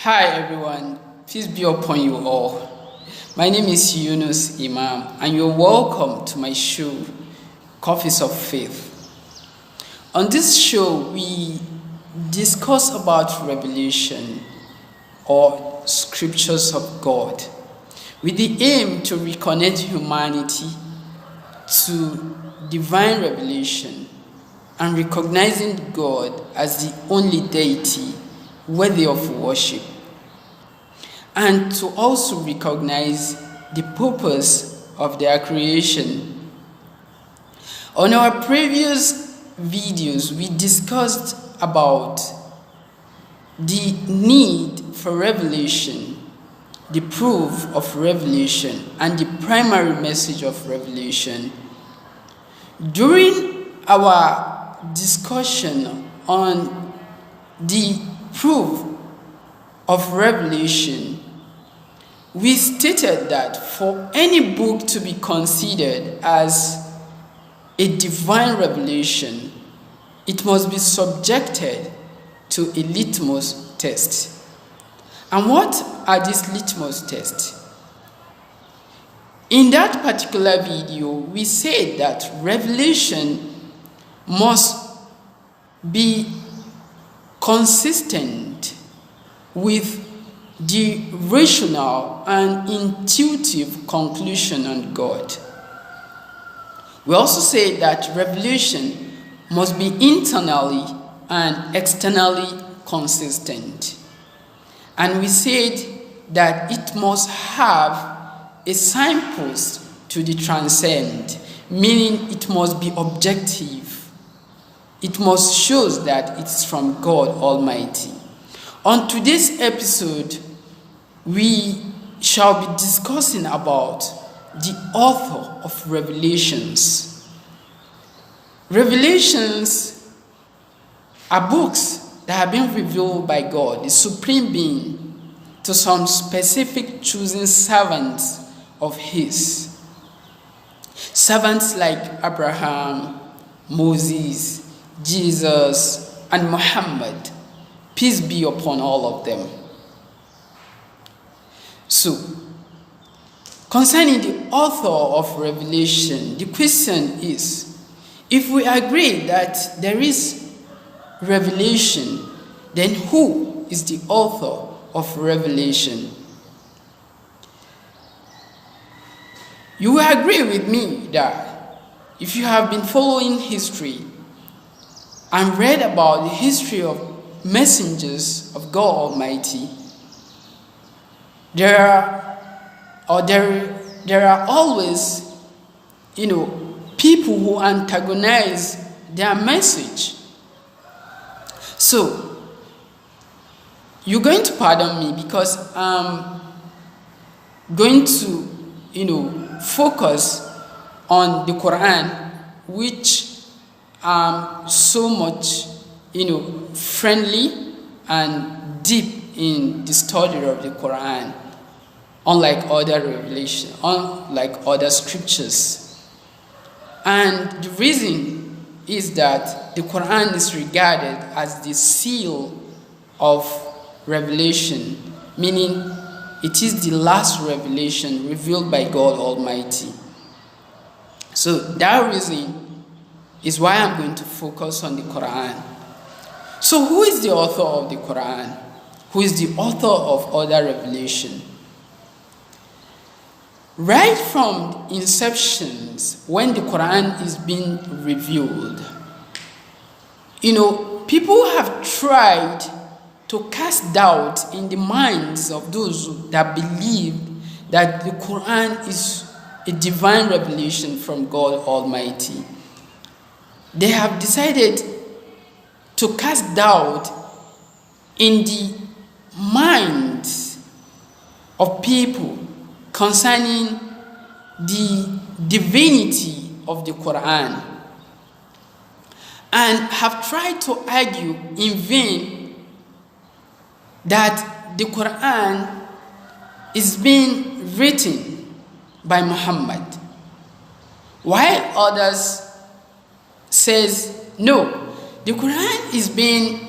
Hi everyone, peace be upon you all. My name is Yunus, Imam, and you're welcome to my show, Coffees of Faith. On this show, we discuss about revelation or scriptures of God with the aim to reconnect humanity to divine revelation and recognizing God as the only deity worthy of worship, and to also recognize the purpose of their creation. On our previous videos, we discussed about the need for revelation, the proof of revelation, and the primary message of revelation. During our discussion on the proof of revelation, we stated that for any book to be considered as a divine revelation, it must be subjected to a litmus test. And what are these litmus tests? In that particular video, we said that revelation must be consistent with the rational and intuitive conclusion on God. We also say that revelation must be internally and externally consistent. And we said that it must have a signpost to the transcend, meaning it must be objective. It must show that it's from God Almighty. On today's episode, we shall be discussing about the author of Revelations. Revelations are books that have been revealed by God, the Supreme Being, to some specific chosen servants of His. Servants like Abraham, Moses, Jesus, and Muhammad. Peace be upon all of them. So, concerning the author of Revelation, the question is, if we agree that there is revelation, then who is the author of Revelation? You will agree with me that if you have been following history and read about the history of messengers of God Almighty, there are always, people who antagonize their message. So, you're going to pardon me because I'm going to, focus on the Quran, which so much, friendly and deep in the study of the Quran, unlike other scriptures. And the reason is that the Quran is regarded as the seal of revelation, meaning it is the last revelation revealed by God Almighty. So that reason is why I'm going to focus on the Quran. So who is the author of the Quran? Who is the author of other revelation? Right from inceptions, when the Quran is being revealed, people have tried to cast doubt in the minds of those that believe that the Quran is a divine revelation from God Almighty. They have decided to cast doubt in the minds of people concerning the divinity of the Quran, and have tried to argue in vain that the Quran is being written by Muhammad, while others says no, the Quran is being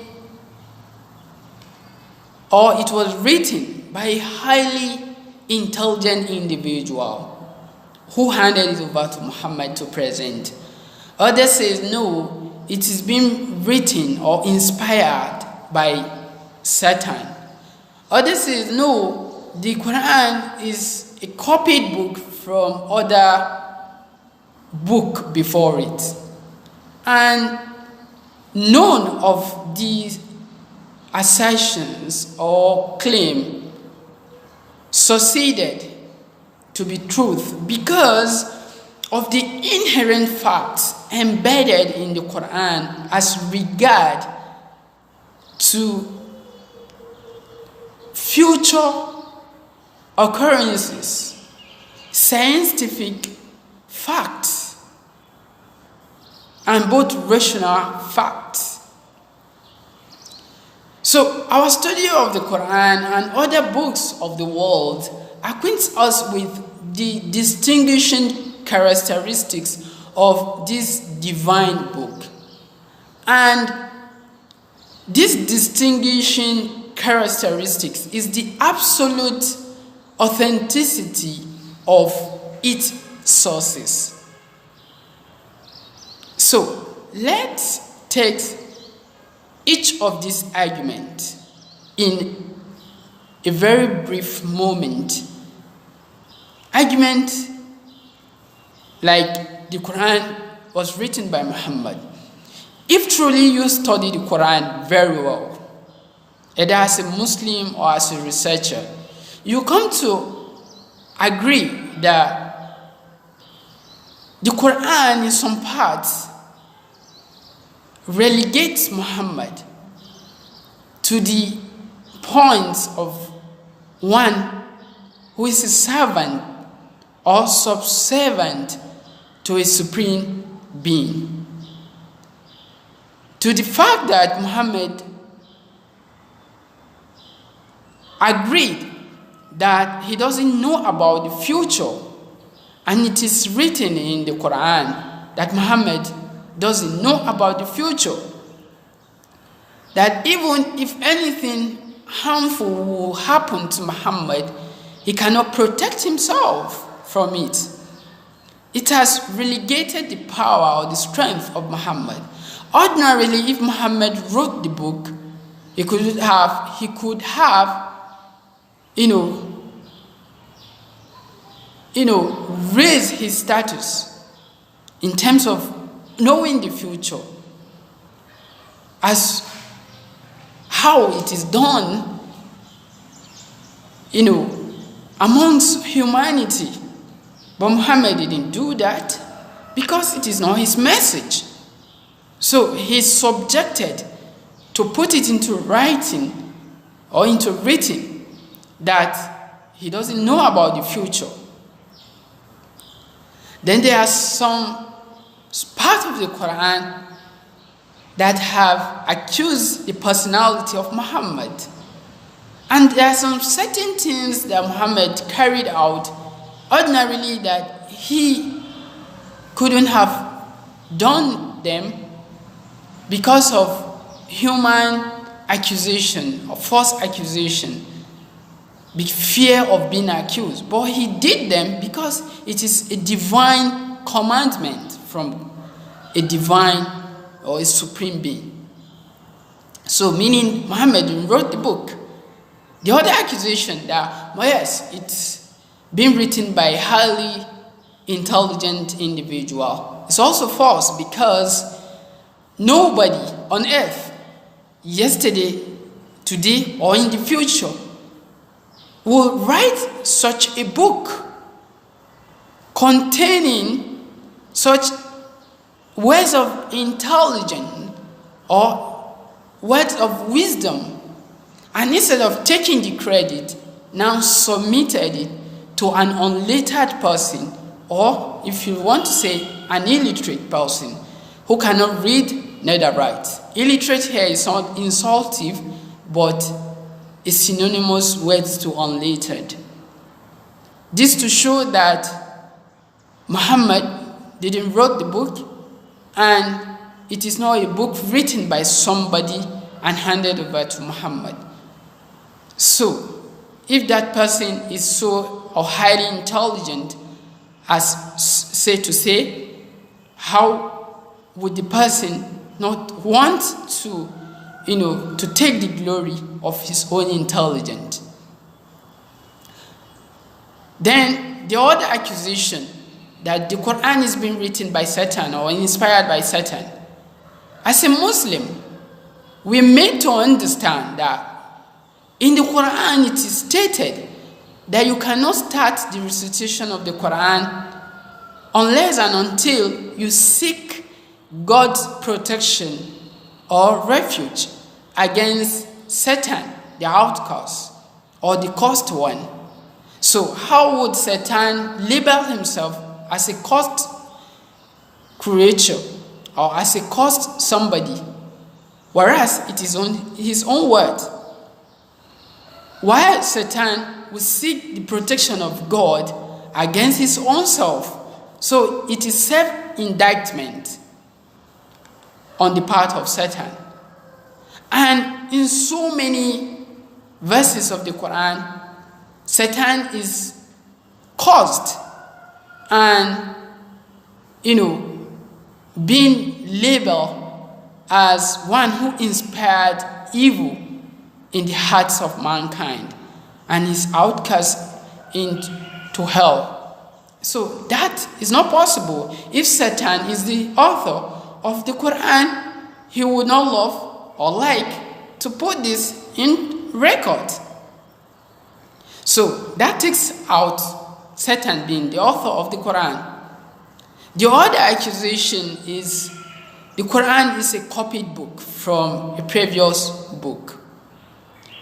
or it was written by a highly intelligent individual who handed it over to Muhammad to present. Others say no, it is being written or inspired by Satan. Others say no, the Quran is a copied book from other book before it. And none of these assertions or claim succeeded to be truth because of the inherent facts embedded in the Quran as regard to future occurrences, scientific facts, and both rational facts. So our study of the Quran and other books of the world acquaints us with the distinguishing characteristics of this divine book. And this distinguishing characteristics is the absolute authenticity of its sources. So let's take each of these arguments in a very brief moment. Argument like the Quran was written by Muhammad. If truly you study the Quran very well, either as a Muslim or as a researcher, you come to agree that the Quran in some parts relegates Muhammad to the point of one who is a servant or subservient to a supreme being. To the fact that Muhammad agreed that he doesn't know about the future, and it is written in the Quran that Muhammad doesn't know about the future, that even if anything harmful will happen to Muhammad, he cannot protect himself from it. It has relegated the power or the strength of Muhammad. Ordinarily, if Muhammad wrote the book, he could have raised his status in terms of knowing the future, as how it is done, amongst humanity. But Muhammad didn't do that because it is not his message. So he's subjected to put it into writing or into written that he doesn't know about the future. Then there are some part of the Quran that have accused the personality of Muhammad. And there are some certain things that Muhammad carried out ordinarily that he couldn't have done them because of human accusation or false accusation, with fear of being accused. But he did them because it is a divine commandment from a divine or a supreme being. So meaning Muhammad wrote the book. The other accusation that, yes, it's been written by a highly intelligent individual, is also false, because nobody on earth, yesterday, today, or in the future, will write such a book containing such words of intelligence or words of wisdom, and instead of taking the credit, now submitted it to an unlettered person, or if you want to say an illiterate person who cannot read neither write. Illiterate here is not insultive, but a synonymous word to unlettered. This to show that Muhammad didn't wrote the book, and it is not a book written by somebody and handed over to Muhammad. So, if that person is so or highly intelligent, as say to say, how would the person not want to, to take the glory of his own intelligence? Then the other accusation that the Quran is being written by Satan or inspired by Satan. As a Muslim, we made to understand that in the Quran it is stated that you cannot start the recitation of the Quran unless and until you seek God's protection or refuge against Satan, the outcast, or the cursed one. So how would Satan label himself as a cursed creature or as a cursed somebody, whereas it is on his own word? While Satan will seek the protection of God against his own self. So it is self-indictment on the part of Satan. And in so many verses of the Quran, Satan is caused and, being labeled as one who inspired evil in the hearts of mankind and is outcast into hell. So that is not possible. If Satan is the author of the Quran, he would not love or like to put this in record. So that takes out Satan being the author of the Quran. The other accusation is the Quran is a copied book from a previous book.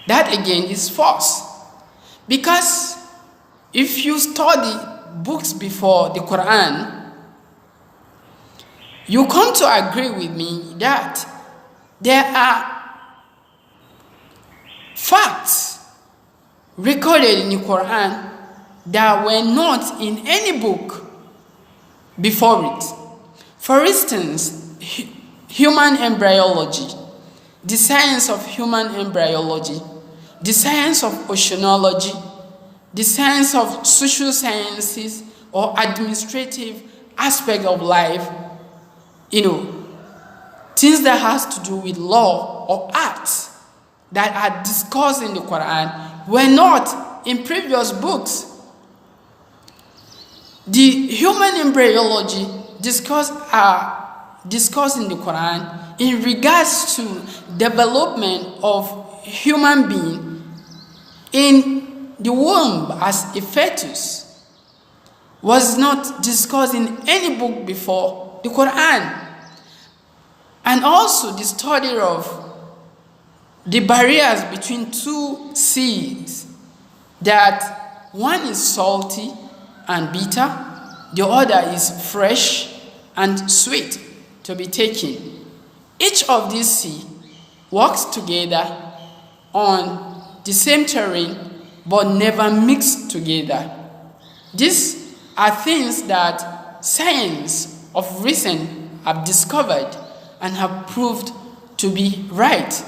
That again is false. Because if you study books before the Quran, you come to agree with me that there are facts recorded in the Quran that were not in any book before it. For instance, human embryology, the science of human embryology, the science of oceanology, the science of social sciences or administrative aspect of life, things that has to do with law or arts that are discussed in the Quran were not in previous books. The human embryology discussed in the Quran in regards to development of human being in the womb as a fetus was not discussed in any book before the Quran. And also the study of the barriers between two seas, that one is salty and bitter, the other is fresh and sweet to be taken. Each of these seas works together on the same terrain but never mix together. These are things that science of recent have discovered and have proved to be right.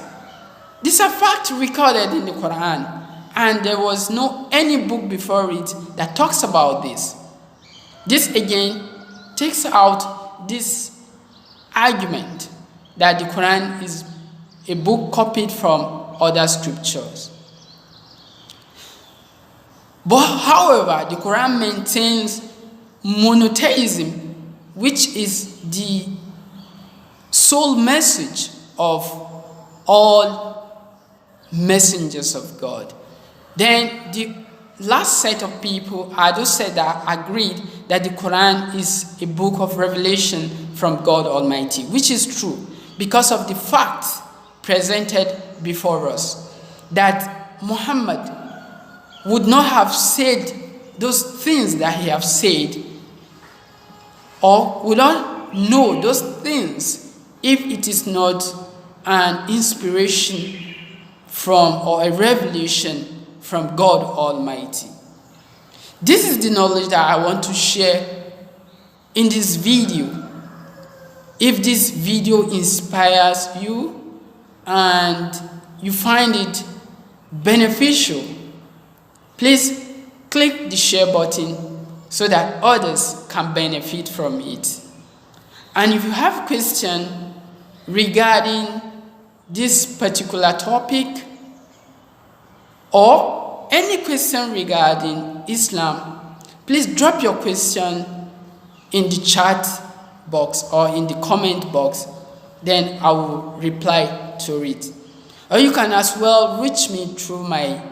These are facts recorded in the Quran, and there was no any book before it that talks about this. This again takes out this argument that the Quran is a book copied from other scriptures. But however, the Quran maintains monotheism, which is the sole message of all messengers of God. Then the last set of people are those set that agreed that the Quran is a book of revelation from God Almighty, which is true because of the facts presented before us, that Muhammad would not have said those things that he have said, or would not know those things if it is not an inspiration from or a revelation from God Almighty. This is the knowledge that I want to share in this video. If this video inspires you and you find it beneficial, please click the share button so that others can benefit from it. And if you have questions regarding this particular topic or any question regarding Islam, please drop your question in the chat box or in the comment box, then I will reply to it. Or you can as well reach me through my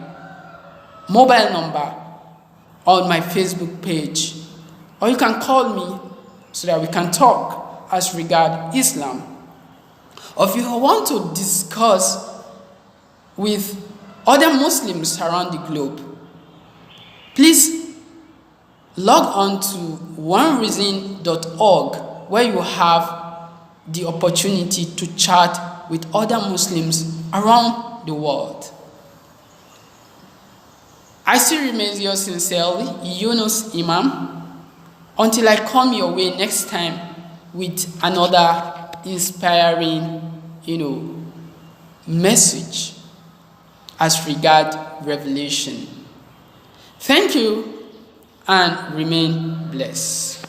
mobile number on my Facebook page, or you can call me so that we can talk as regard Islam. Or if you want to discuss with other Muslims around the globe, please log on to onereason.org, where you have the opportunity to chat with other Muslims around the world. I still remain yours sincerely, Yunus Imam, until I come your way next time with another inspiring, message as regard revelation. Thank you and remain blessed.